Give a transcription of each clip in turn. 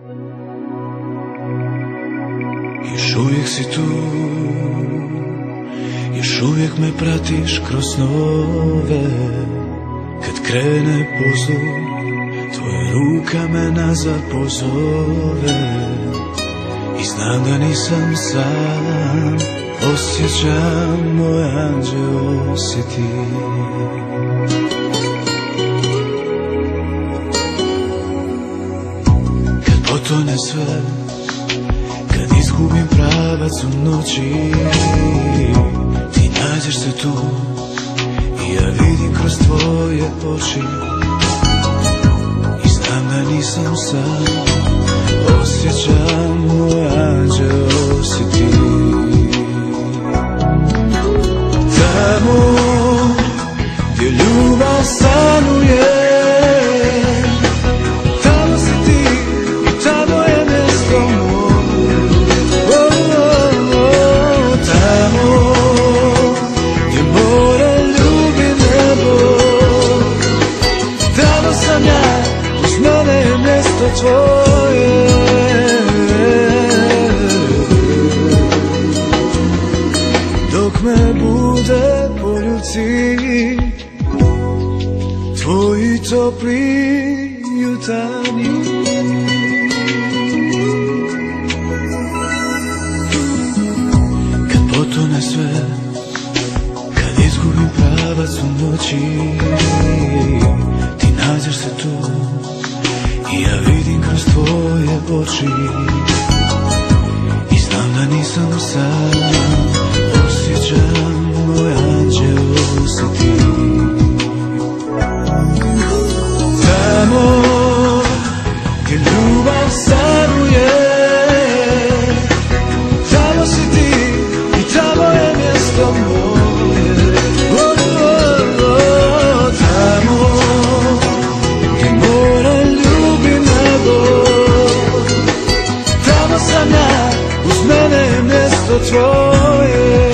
Još uvijek si tu, još uvijek me pratiš kroz snove. Kad krene pozor, tvoja ruka me nazad pozove. I znam da nisam sam, osjećam moj anđeo si ti. Kad potone sve, kad izgubim pravac u noći, ti nađeš se tu i ja vidim kroz tvoje oči. I znam da nisam sam, osjećam moj anđeo si ti. Tamo gdje ljubav stanuje, tamo si ti i tamo je mjesto moje. Tamo gdje more ljubi nebo, tamo sam ja, uz mene je mjesto tvoje. Dok me bude poljuci tvoji topli jutarnji. Kad potone sve, kad izgubim pravac u noći, ti nađeš se tu i ja vidim kroz tvoje oči. I znam da nisam sam, osjećam moj anđeo si ti. Tamo gdje ljubav stanuje, tamo si ti i tamo je mjesto moje. Tamo gdje more ljubi nebo, tamo sam ja, uz mene je mjesto tvoje.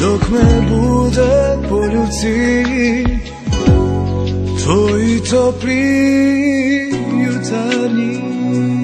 Dok me bude poljuci tvoji topli jutarnji.